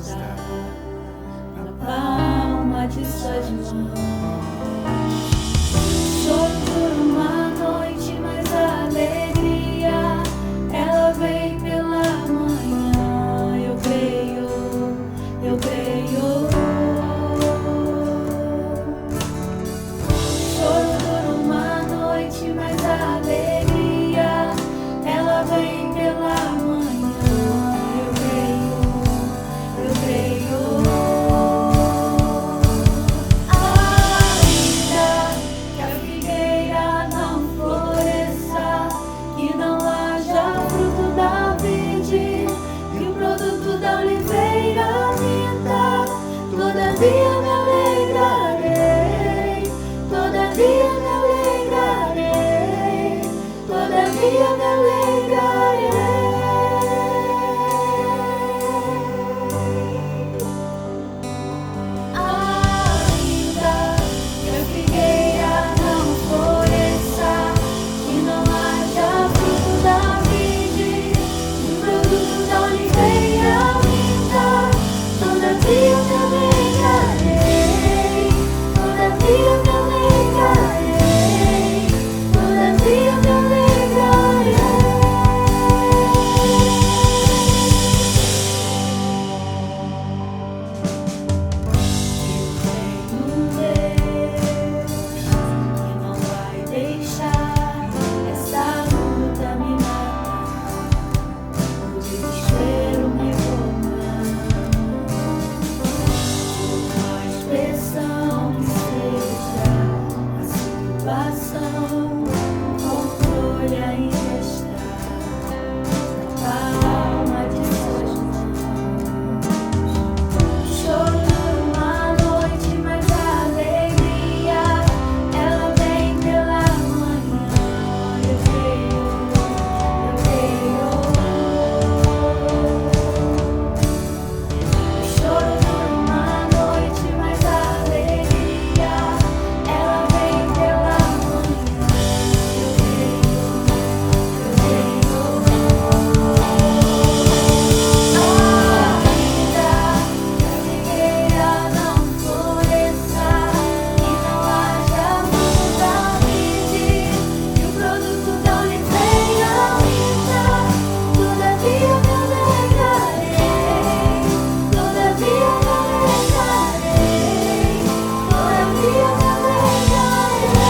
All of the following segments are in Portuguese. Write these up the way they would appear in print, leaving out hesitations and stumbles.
está na palma de suas mãos. Choro por uma noite, mas a alegria ela vem pela manhã. Eu creio, eu creio. Choro por uma noite, mas a alegria ela vem pela manhã. Eu creio, eu creio. Ainda que a figueira não floresça, que não haja fruto da vide, que o produto da oliveira minta, todavia me alegrarei, todavia me alegrarei, todavia me alegrarei. Ainda que a figueira não floresça, que não haja fruto da vide, que o produto da oliveira minta, todavia me alegrarei, todavia me alegrarei, todavia me alegrarei. Eu tenho Deus que não vai deixar essa luta me matar, o desespero me roubar. Por mais pressão que seja a situação, o controle ainda está na palma de suas mãos. Choro uma noite, mas a alegria ela vem pela manhã. Eu creio, eu creio. Choro por uma noite, mas a alegria ela vem pela manhã. Eu creio, eu creio. Ainda que a figueira não floresça, que não haja fruto da vide, que o produto da oliveira minta, todavia me alegrarei, todavia me alegrarei, todavia me Ainda que a figueira não floresça,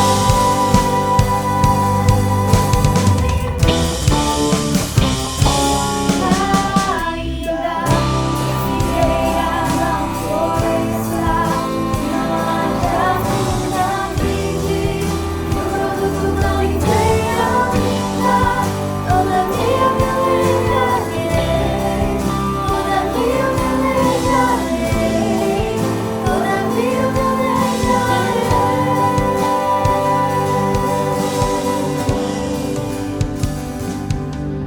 que não haja fruto da vide, que o produto da oliveira minta, todavia me alegrarei, todavia me alegrarei, todavia me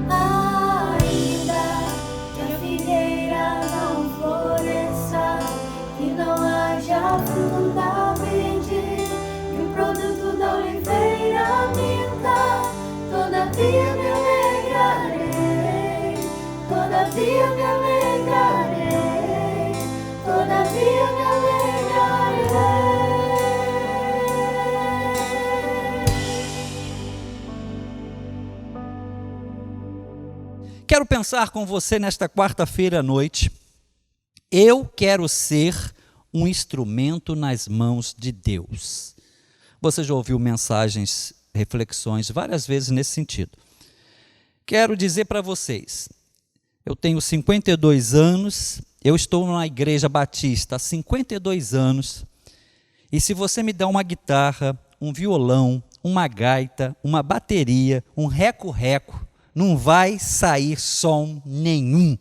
Ainda que a figueira não floresça, que não haja fruto da vide, que o produto da oliveira minta, todavia me alegrarei, todavia me alegrarei, todavia me alegrarei. Quero pensar com você nesta quarta-feira à noite. Eu quero ser um instrumento nas mãos de Deus. Você já ouviu mensagens, reflexões várias vezes nesse sentido. Quero dizer para vocês, eu tenho 52 anos, eu estou na Igreja Batista há 52 anos, e se você me dá uma guitarra, um violão, uma gaita, uma bateria, um reco-reco, não vai sair som nenhum.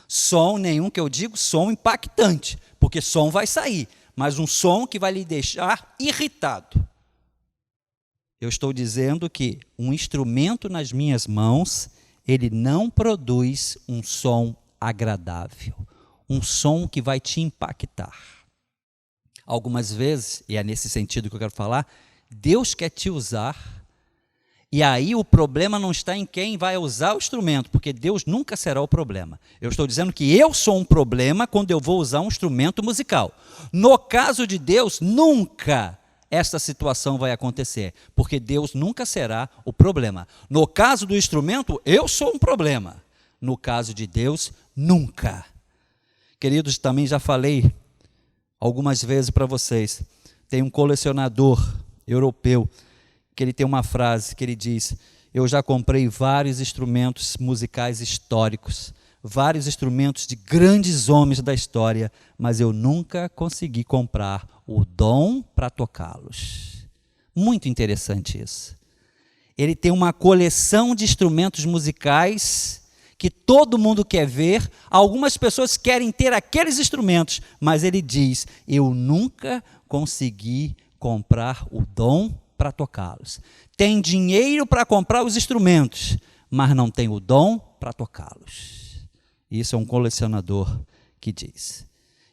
Som nenhum, que eu digo som impactante, porque som vai sair, mas um som que vai lhe deixar irritado. Eu estou dizendo que um instrumento nas minhas mãos, ele não produz um som agradável, um som que vai te impactar. Algumas vezes, e é nesse sentido que eu quero falar, Deus quer te usar E aí o problema não está em quem vai usar o instrumento, porque Deus nunca será o problema. Eu estou dizendo que eu sou um problema quando eu vou usar um instrumento musical. No caso de Deus, nunca esta situação vai acontecer, porque Deus nunca será o problema. No caso do instrumento, eu sou um problema. No caso de Deus, nunca. Queridos, também já falei algumas vezes para vocês, tem um colecionador europeu, que ele tem uma frase que ele diz: eu já comprei vários instrumentos musicais históricos, vários instrumentos de grandes homens da história, mas eu nunca consegui comprar o dom para tocá-los. Muito interessante isso. Ele tem uma coleção de instrumentos musicais que todo mundo quer ver, algumas pessoas querem ter aqueles instrumentos, mas ele diz: eu nunca consegui comprar o dom para tocá-los. Tem dinheiro para comprar os instrumentos, mas não tem o dom para tocá-los. Isso é um colecionador que diz.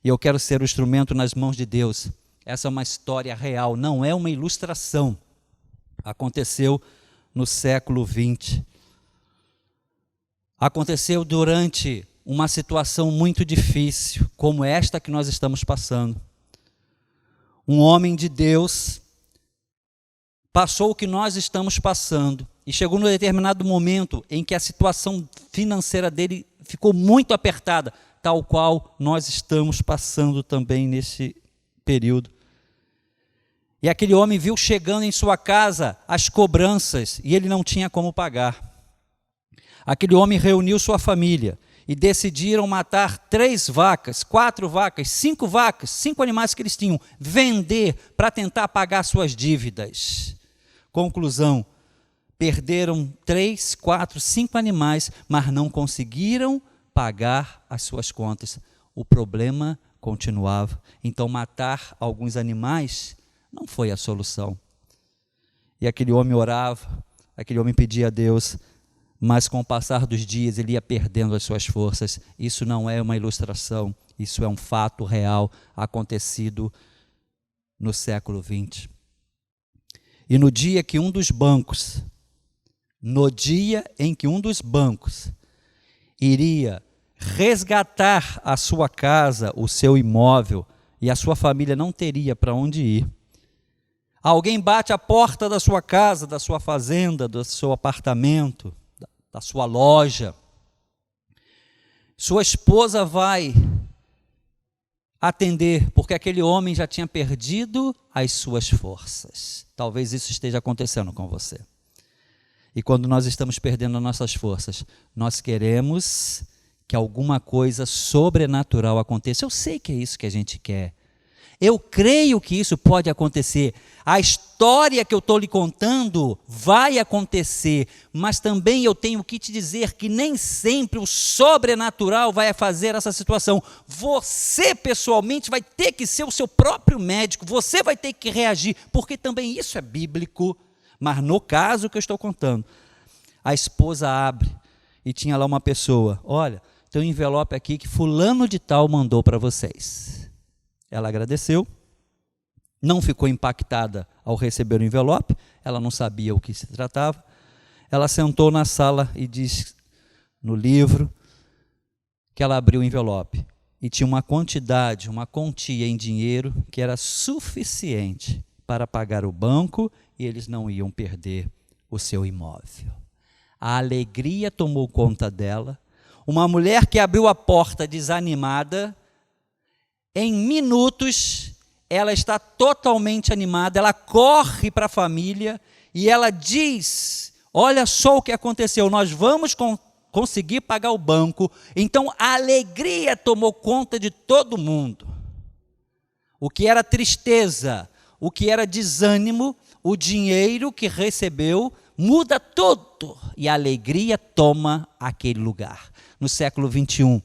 E eu quero ser o instrumento nas mãos de Deus. Essa é uma história real, não é uma ilustração. Aconteceu no século XX. Aconteceu durante uma situação muito difícil, como esta que nós estamos passando. Um homem de Deus passou o que nós estamos passando e chegou num determinado momento em que a situação financeira dele ficou muito apertada, tal qual nós estamos passando também nesse período. E aquele homem viu chegando em sua casa as cobranças e ele não tinha como pagar. Aquele homem reuniu sua família e decidiram matar 3 vacas, 4 vacas, 5 vacas, 5 animais que eles tinham, vender para tentar pagar suas dívidas. Conclusão: perderam 3, 4, 5 animais, mas não conseguiram pagar as suas contas. O problema continuava. Então, matar alguns animais não foi a solução. E aquele homem orava, aquele homem pedia a Deus, mas com o passar dos dias ele ia perdendo as suas forças. Isso não é uma ilustração, isso é um fato real acontecido no século XX. E no dia em que um dos bancos iria resgatar a sua casa, o seu imóvel, e a sua família não teria para onde ir, alguém bate a porta da sua casa, da sua fazenda, do seu apartamento, da sua loja. Sua esposa vai atender, porque aquele homem já tinha perdido as suas forças. Talvez isso esteja acontecendo com você. E quando nós estamos perdendo as nossas forças, nós queremos que alguma coisa sobrenatural aconteça. Eu sei que é isso que a gente quer. Eu creio que isso pode acontecer. A história que eu estou lhe contando vai acontecer, mas também eu tenho que te dizer que nem sempre o sobrenatural vai fazer essa situação. Você, pessoalmente, vai ter que ser o seu próprio médico, você vai ter que reagir, porque também isso é bíblico. Mas no caso que eu estou contando, a esposa abre e tinha lá uma pessoa: olha, tem um envelope aqui que fulano de tal mandou para vocês. Ela agradeceu, não ficou impactada ao receber o envelope, ela não sabia o que se tratava. Ela sentou na sala e diz no livro que ela abriu o envelope e tinha uma quantia em dinheiro que era suficiente para pagar o banco e eles não iam perder o seu imóvel. A alegria tomou conta dela. Uma mulher que abriu a porta desanimada, em minutos, ela está totalmente animada, ela corre para a família e ela diz: olha só o que aconteceu, nós vamos conseguir pagar o banco. Então a alegria tomou conta de todo mundo. O que era tristeza, o que era desânimo, o dinheiro que recebeu, muda tudo e a alegria toma aquele lugar. No século XXI,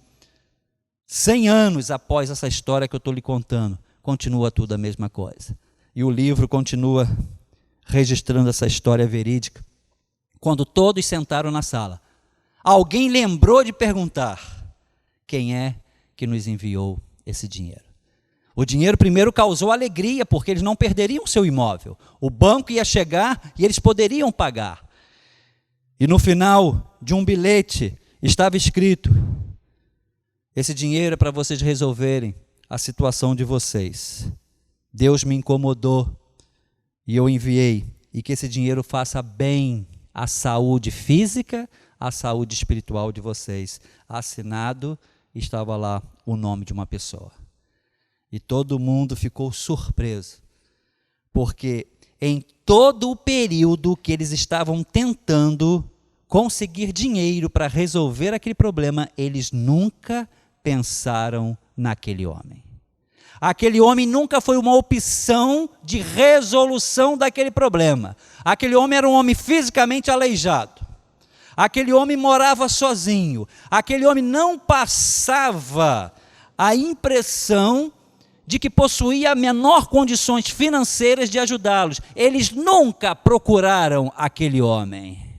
100 anos após essa história que eu estou lhe contando, continua tudo a mesma coisa. E o livro continua registrando essa história verídica. Quando todos sentaram na sala, alguém lembrou de perguntar: quem é que nos enviou esse dinheiro? O dinheiro primeiro causou alegria, porque eles não perderiam o seu imóvel. O banco ia chegar e eles poderiam pagar. E no final de um bilhete estava escrito: esse dinheiro é para vocês resolverem a situação de vocês. Deus me incomodou e eu enviei, e que esse dinheiro faça bem à saúde física, à saúde espiritual de vocês. Assinado, estava lá o nome de uma pessoa. E todo mundo ficou surpreso, porque em todo o período que eles estavam tentando conseguir dinheiro para resolver aquele problema, eles nunca pensaram naquele homem. Aquele homem nunca foi uma opção de resolução daquele problema. Aquele homem era um homem fisicamente aleijado. Aquele homem morava sozinho. Aquele homem não passava a impressão de que possuía a menor condições financeiras de ajudá-los. Eles nunca procuraram aquele homem.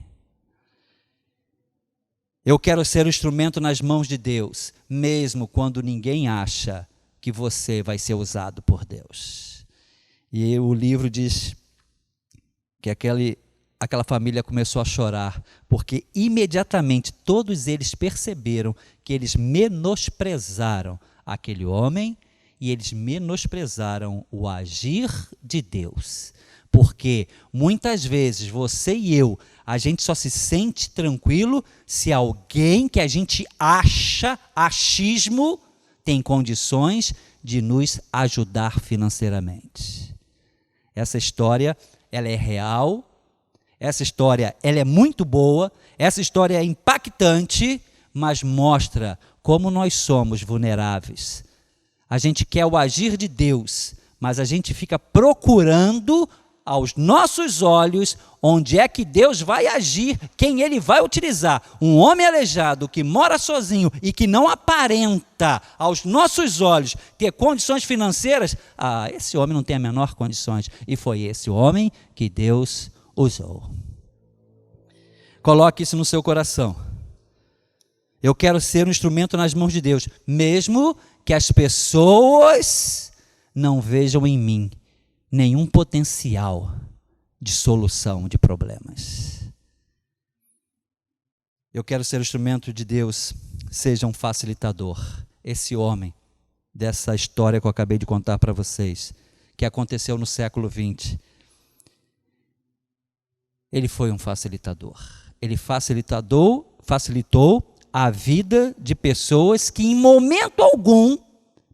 Eu quero ser o instrumento nas mãos de Deus, mesmo quando ninguém acha que você vai ser usado por Deus. E o livro diz que aquela família começou a chorar, porque imediatamente todos eles perceberam que eles menosprezaram aquele homem e eles menosprezaram o agir de Deus. Porque muitas vezes você e eu, a gente só se sente tranquilo se alguém que a gente acha, achismo, tem condições de nos ajudar financeiramente. Essa história, ela é real, essa história, ela é muito boa, essa história é impactante, mas mostra como nós somos vulneráveis. A gente quer o agir de Deus, mas a gente fica procurando aos nossos olhos onde é que Deus vai agir, quem Ele vai utilizar. Um homem aleijado que mora sozinho e que não aparenta aos nossos olhos ter condições financeiras, esse homem não tem a menor condições. E foi esse homem que Deus usou. Coloque isso no seu coração. Eu quero ser um instrumento nas mãos de Deus, mesmo que as pessoas não vejam em mim nenhum potencial de solução de problemas. Eu quero ser o instrumento de Deus, seja um facilitador. Esse homem, dessa história que eu acabei de contar para vocês, que aconteceu no século XX, ele foi um facilitador. Ele facilitou a vida de pessoas que em momento algum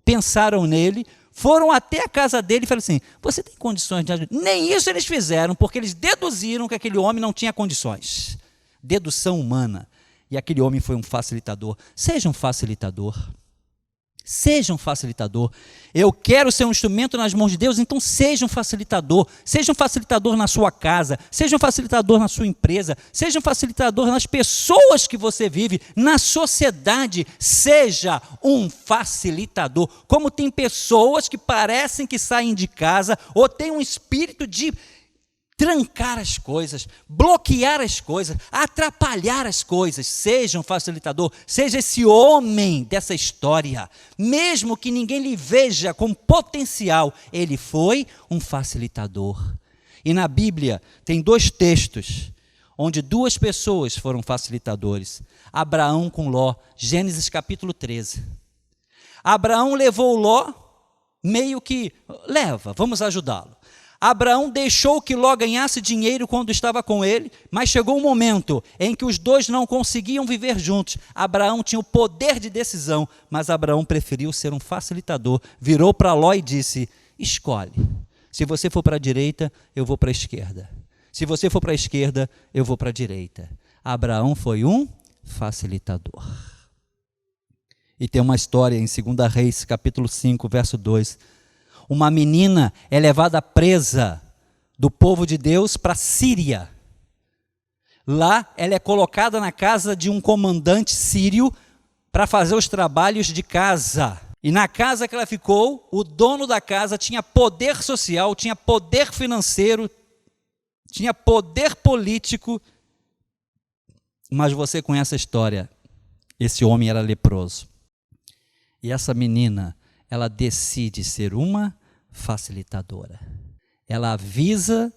pensaram nele, foram até a casa dele e falaram assim: você tem condições de ajudar? Nem isso eles fizeram, porque eles deduziram que aquele homem não tinha condições. Dedução humana. E aquele homem foi um facilitador. Seja um facilitador. Seja um facilitador. Eu quero ser um instrumento nas mãos de Deus, então seja um facilitador. Seja um facilitador na sua casa, seja um facilitador na sua empresa, seja um facilitador nas pessoas que você vive, na sociedade. Seja um facilitador. Como tem pessoas que parecem que saem de casa ou têm um espírito de trancar as coisas, bloquear as coisas, atrapalhar as coisas. Seja um facilitador, seja esse homem dessa história, mesmo que ninguém lhe veja com potencial, ele foi um facilitador. E na Bíblia tem 2 textos onde 2 pessoas foram facilitadores: Abraão com Ló, Gênesis capítulo 13. Abraão levou Ló, meio que, vamos ajudá-lo. Abraão deixou que Ló ganhasse dinheiro quando estava com ele, mas chegou um momento em que os dois não conseguiam viver juntos. Abraão tinha o poder de decisão, mas Abraão preferiu ser um facilitador. Virou para Ló e disse: escolhe. Se você for para a direita, eu vou para a esquerda. Se você for para a esquerda, eu vou para a direita. Abraão foi um facilitador. E tem uma história em 2 Reis, capítulo 5, verso 2. Uma menina é levada presa do povo de Deus para a Síria. Lá ela é colocada na casa de um comandante sírio para fazer os trabalhos de casa. E na casa que ela ficou, o dono da casa tinha poder social, tinha poder financeiro, tinha poder político. Mas você conhece a história. Esse homem era leproso. E essa menina, ela decide ser uma facilitadora. Ela avisa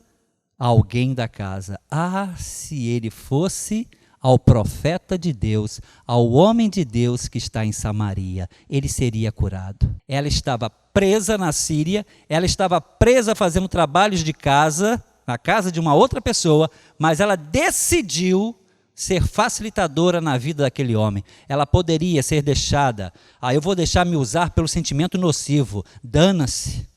alguém da casa. Ah, se ele fosse ao profeta de Deus, ao homem de Deus que está em Samaria, ele seria curado. Ela estava presa na Síria, ela estava presa fazendo trabalhos de casa, na casa de uma outra pessoa, mas ela decidiu ser facilitadora na vida daquele homem. Ela poderia ser deixada, eu vou deixar me usar pelo sentimento nocivo, dana-se.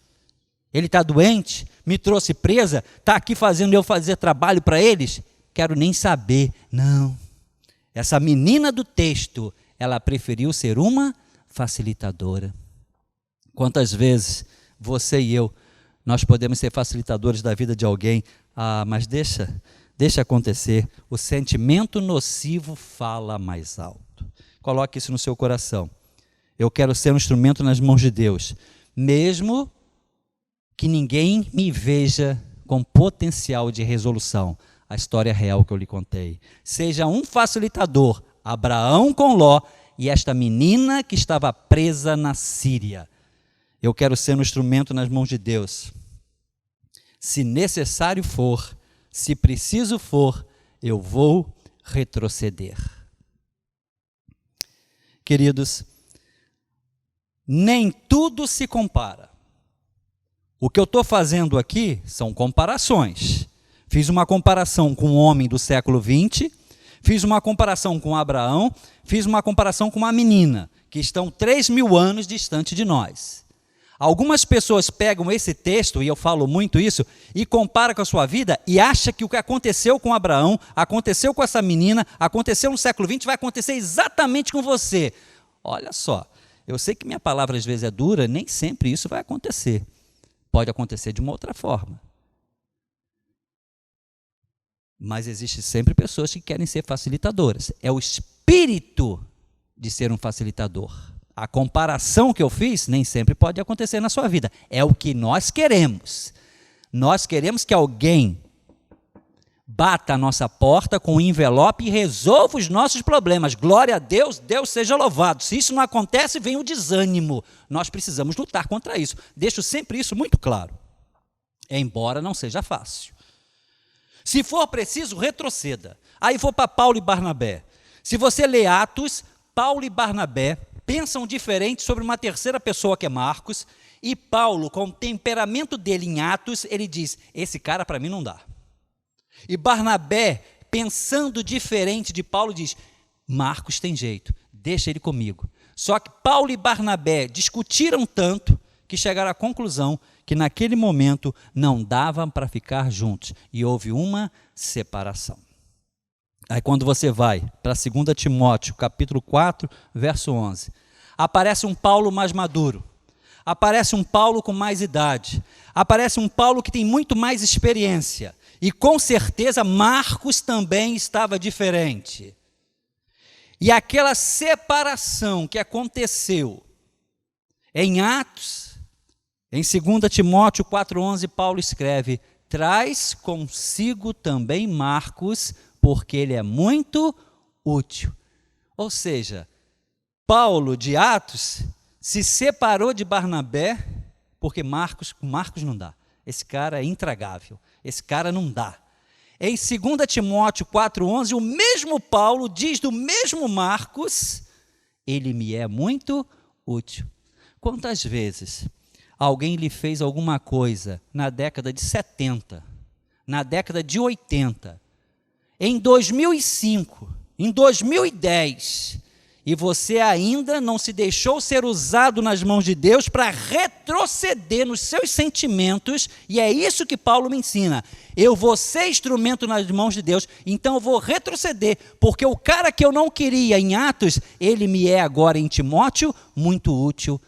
Ele está doente, me trouxe presa, está aqui fazendo eu fazer trabalho para eles, quero nem saber. Não, essa menina do texto, ela preferiu ser uma facilitadora. Quantas vezes você e eu, nós podemos ser facilitadores da vida de alguém, mas deixa acontecer, o sentimento nocivo fala mais alto. Coloque isso no seu coração. Eu quero ser um instrumento nas mãos de Deus, mesmo que ninguém me veja com potencial de resolução. A história real que eu lhe contei. Seja um facilitador, Abraão com Ló e esta menina que estava presa na Síria. Eu quero ser um instrumento nas mãos de Deus. Se necessário for, se preciso for, eu vou retroceder. Queridos, nem tudo se compara. O que eu estou fazendo aqui são comparações. Fiz uma comparação com o homem do século XX, fiz uma comparação com Abraão, fiz uma comparação com uma menina, que estão 3.000 anos distante de nós. Algumas pessoas pegam esse texto, e eu falo muito isso, e comparam com a sua vida, e acham que o que aconteceu com Abraão, aconteceu com essa menina, aconteceu no século XX, vai acontecer exatamente com você. Olha só, eu sei que minha palavra às vezes é dura, nem sempre isso vai acontecer. Pode acontecer de uma outra forma. Mas existe sempre pessoas que querem ser facilitadoras. É o espírito de ser um facilitador. A comparação que eu fiz nem sempre pode acontecer na sua vida. É o que nós queremos. Nós queremos que alguém bata a nossa porta com um envelope e resolva os nossos problemas. Glória a Deus, Deus seja louvado. Se isso não acontece, vem o desânimo. Nós precisamos lutar contra isso. Deixo sempre isso muito claro. Embora não seja fácil. Se for preciso, retroceda. Aí vou para Paulo e Barnabé. Se você lê Atos, Paulo e Barnabé pensam diferente sobre uma terceira pessoa que é Marcos, e Paulo, com o temperamento dele em Atos, ele diz, esse cara para mim não dá. E Barnabé, pensando diferente de Paulo, diz, Marcos tem jeito, deixa ele comigo. Só que Paulo e Barnabé discutiram tanto que chegaram à conclusão que naquele momento não dava para ficar juntos, e houve uma separação. Aí quando você vai para 2 Timóteo, capítulo 4, verso 11, aparece um Paulo mais maduro, aparece um Paulo com mais idade, aparece um Paulo que tem muito mais experiência, e com certeza Marcos também estava diferente. E aquela separação que aconteceu em Atos, em 2 Timóteo 4,11, Paulo escreve, traz consigo também Marcos, porque ele é muito útil. Ou seja, Paulo de Atos se separou de Barnabé, porque Marcos não dá. Esse cara é intragável, esse cara não dá. Em 2 Timóteo 4,11, o mesmo Paulo diz do mesmo Marcos, ele me é muito útil. Quantas vezes alguém lhe fez alguma coisa na década de 70, na década de 80, em 2005, em 2010, e você ainda não se deixou ser usado nas mãos de Deus para retroceder nos seus sentimentos, e é isso que Paulo me ensina. Eu vou ser instrumento nas mãos de Deus, então eu vou retroceder, porque o cara que eu não queria em Atos, ele me é agora em Timóteo muito útil.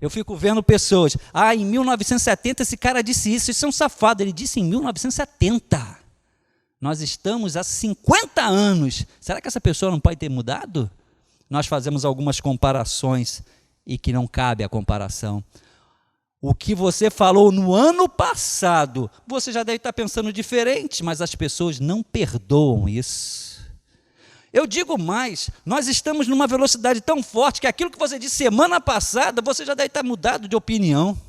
Eu fico vendo pessoas, em 1970 esse cara disse isso é um safado, ele disse em 1970. Nós estamos há 50 anos, será que essa pessoa não pode ter mudado? Nós fazemos algumas comparações e que não cabe a comparação. O que você falou no ano passado, você já deve estar pensando diferente, mas as pessoas não perdoam isso. Eu digo mais, nós estamos numa velocidade tão forte que aquilo que você disse semana passada, você já deve estar mudado de opinião.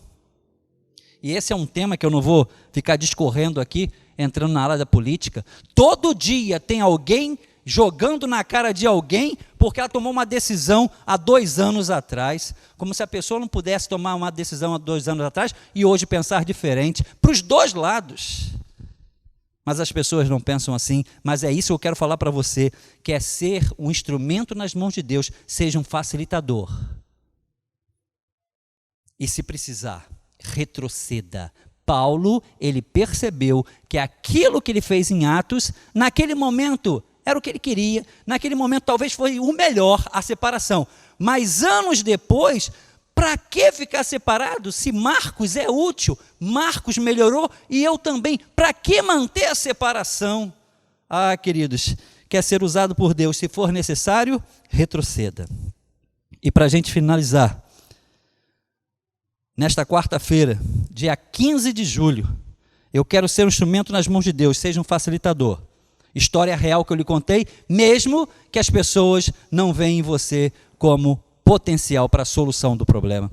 E esse é um tema que eu não vou ficar discorrendo aqui, entrando na área da política. Todo dia tem alguém jogando na cara de alguém porque ela tomou uma decisão há 2 anos atrás, como se a pessoa não pudesse tomar uma decisão há 2 anos atrás e hoje pensar diferente, para os 2 lados. Mas as pessoas não pensam assim, mas é isso que eu quero falar para você, que é ser um instrumento nas mãos de Deus, seja um facilitador. E se precisar, retroceda. Paulo, ele percebeu que aquilo que ele fez em Atos, naquele momento, era o que ele queria, naquele momento talvez foi o melhor, a separação. Mas anos depois, para que ficar separado se Marcos é útil? Marcos melhorou e eu também. Para que manter a separação? Ah, queridos, quer ser usado por Deus, se for necessário, retroceda. E para a gente finalizar, nesta quarta-feira, dia 15 de julho, eu quero ser um instrumento nas mãos de Deus, seja um facilitador. História real que eu lhe contei, mesmo que as pessoas não veem em você como potencial para a solução do problema.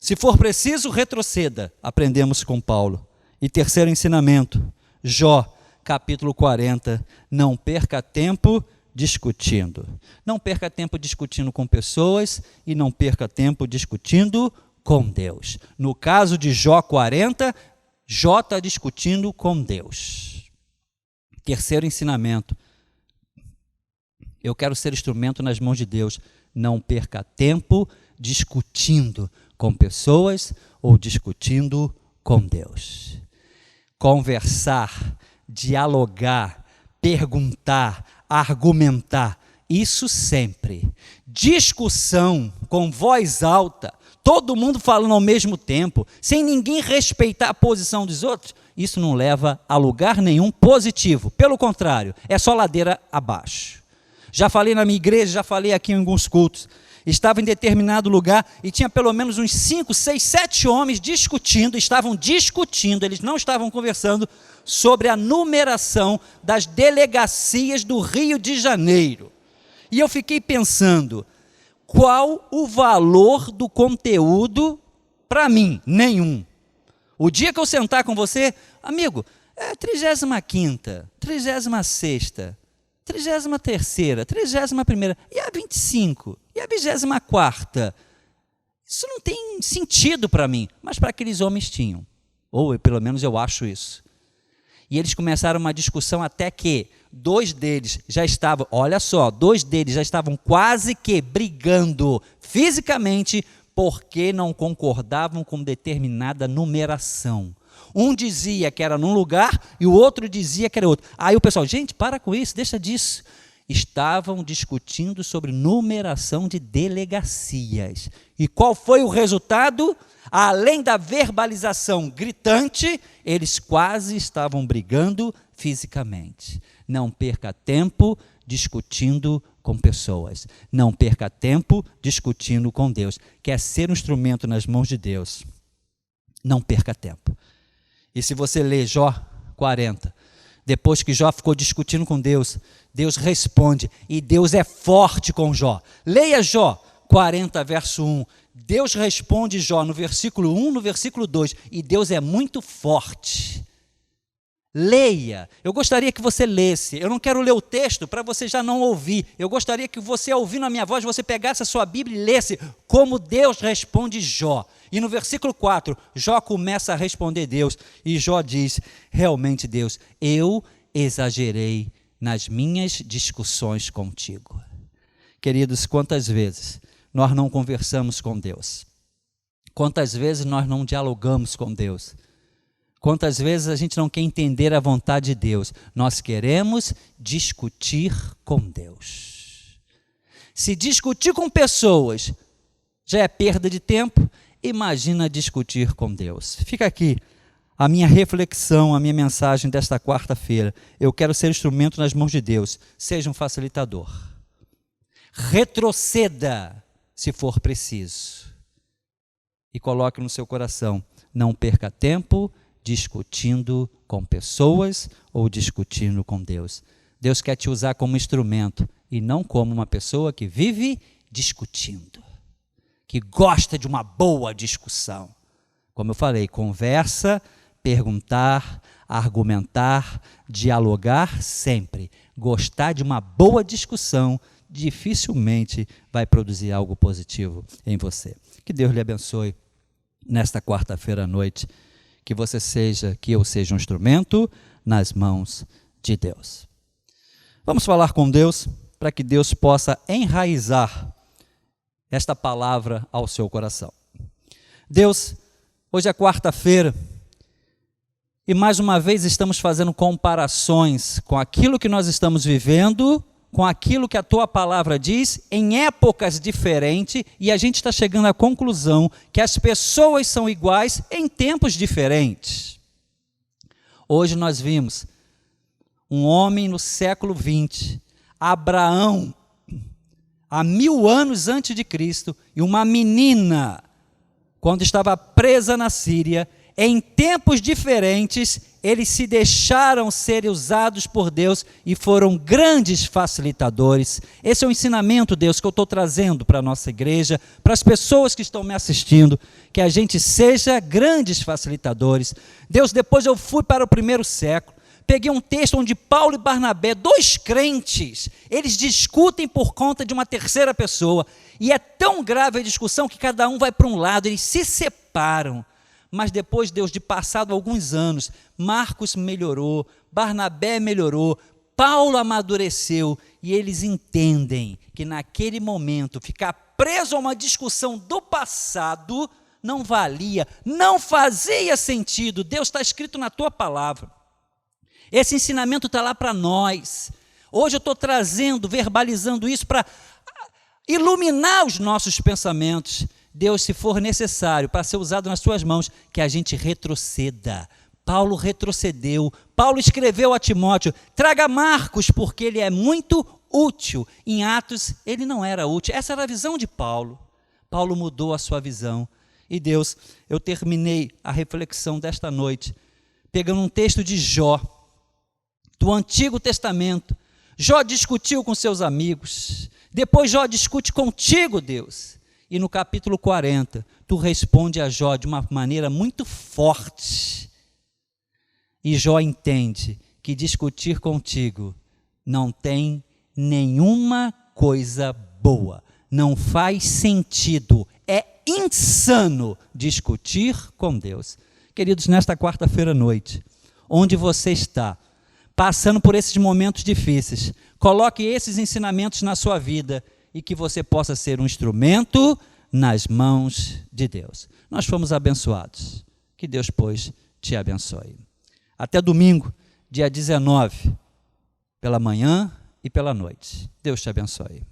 Se for preciso, retroceda. Aprendemos com Paulo. E terceiro ensinamento, Jó, capítulo 40. Não perca tempo discutindo. Não perca tempo discutindo com pessoas e não perca tempo discutindo com Deus. No caso de Jó 40, Jó está discutindo com Deus. Terceiro ensinamento, eu quero ser instrumento nas mãos de Deus. Não perca tempo discutindo com pessoas ou discutindo com Deus. Conversar, dialogar, perguntar, argumentar, isso sempre. Discussão com voz alta, todo mundo falando ao mesmo tempo, sem ninguém respeitar a posição dos outros, isso não leva a lugar nenhum positivo. Pelo contrário, é só ladeira abaixo. Já falei na minha igreja, já falei aqui em alguns cultos. Estava em determinado lugar e tinha pelo menos uns 5, 6, 7 homens estavam discutindo, eles não estavam conversando sobre a numeração das delegacias do Rio de Janeiro. E eu fiquei pensando, qual o valor do conteúdo para mim? Nenhum. O dia que eu sentar com você, amigo, é 35ª, 36ª, 33ª, 31ª, e a 25? E a 24ª? Isso não tem sentido para mim, mas para aqueles homens tinham. Ou pelo menos eu acho isso. E eles começaram uma discussão até que 2 deles já estavam, olha só, 2 deles já estavam quase que brigando fisicamente porque não concordavam com determinada numeração. Um dizia que era num lugar e o outro dizia que era outro. Aí o pessoal, gente, para com isso, deixa disso. Estavam discutindo sobre numeração de delegacias. E qual foi o resultado? Além da verbalização gritante, eles quase estavam brigando fisicamente. Não perca tempo discutindo com pessoas. Não perca tempo discutindo com Deus. Quer ser um instrumento nas mãos de Deus? Não perca tempo. E se você ler Jó 40, depois que Jó ficou discutindo com Deus, Deus responde, e Deus é forte com Jó. Leia Jó 40, verso 1. Deus responde Jó no versículo 1, no versículo 2, e Deus é muito forte. Leia. Eu gostaria que você lesse. Eu não quero ler o texto para você já não ouvir. Eu gostaria que você, ouvindo a minha voz, você pegasse a sua Bíblia e lesse como Deus responde Jó. E no versículo 4, Jó começa a responder Deus. E Jó diz, realmente Deus, eu exagerei nas minhas discussões contigo. Queridos, quantas vezes nós não conversamos com Deus? Quantas vezes nós não dialogamos com Deus? Quantas vezes a gente não quer entender a vontade de Deus? Nós queremos discutir com Deus. Se discutir com pessoas já é perda de tempo, imagina discutir com Deus. Fica aqui a minha reflexão, a minha mensagem desta quarta-feira. Eu quero ser instrumento nas mãos de Deus. Seja um facilitador. Retroceda, se for preciso. E coloque no seu coração, não perca tempo discutindo com pessoas ou discutindo com Deus. Deus quer te usar como instrumento e não como uma pessoa que vive discutindo, que gosta de uma boa discussão. Como eu falei, conversa, perguntar, argumentar, dialogar sempre. Gostar de uma boa discussão dificilmente vai produzir algo positivo em você. Que Deus lhe abençoe nesta quarta-feira à noite, que eu seja um instrumento nas mãos de Deus. Vamos falar com Deus para que Deus possa enraizar esta palavra ao seu coração. Deus, hoje é quarta-feira e mais uma vez estamos fazendo comparações com aquilo que nós estamos vivendo, com aquilo que a tua palavra diz, em épocas diferentes, e a gente está chegando à conclusão que as pessoas são iguais em tempos diferentes. Hoje nós vimos um homem no século 20, Abraão, há 1000 anos antes de Cristo, e uma menina, quando estava presa na Síria, em tempos diferentes, eles se deixaram ser usados por Deus e foram grandes facilitadores. Esse é o ensinamento, Deus, que eu estou trazendo para a nossa igreja, para as pessoas que estão me assistindo, que a gente seja grandes facilitadores. Deus, depois eu fui para o 1º século, peguei um texto onde Paulo e Barnabé, 2 crentes, eles discutem por conta de uma terceira pessoa, e é tão grave a discussão que cada um vai para um lado, eles se separam. Mas depois, Deus, de passado alguns anos, Marcos melhorou, Barnabé melhorou, Paulo amadureceu, e eles entendem que naquele momento ficar preso a uma discussão do passado não valia, não fazia sentido. Deus, está escrito na tua palavra. Esse ensinamento está lá para nós. Hoje eu estou trazendo, verbalizando isso para iluminar os nossos pensamentos. Deus, se for necessário, para ser usado nas suas mãos, que a gente retroceda. Paulo retrocedeu. Paulo escreveu a Timóteo, traga Marcos, porque ele é muito útil. Em Atos, ele não era útil. Essa era a visão de Paulo. Paulo mudou a sua visão. E Deus, eu terminei a reflexão desta noite, pegando um texto de Jó, do Antigo Testamento. Jó discutiu com seus amigos. Depois Jó discute contigo, Deus. E no capítulo 40, tu responde a Jó de uma maneira muito forte. E Jó entende que discutir contigo não tem nenhuma coisa boa. Não faz sentido. É insano discutir com Deus. Queridos, nesta quarta-feira à noite, onde você está, passando por esses momentos difíceis, coloque esses ensinamentos na sua vida, e que você possa ser um instrumento nas mãos de Deus. Nós fomos abençoados. Que Deus, pois, te abençoe. Até domingo, dia 19, pela manhã e pela noite. Deus te abençoe.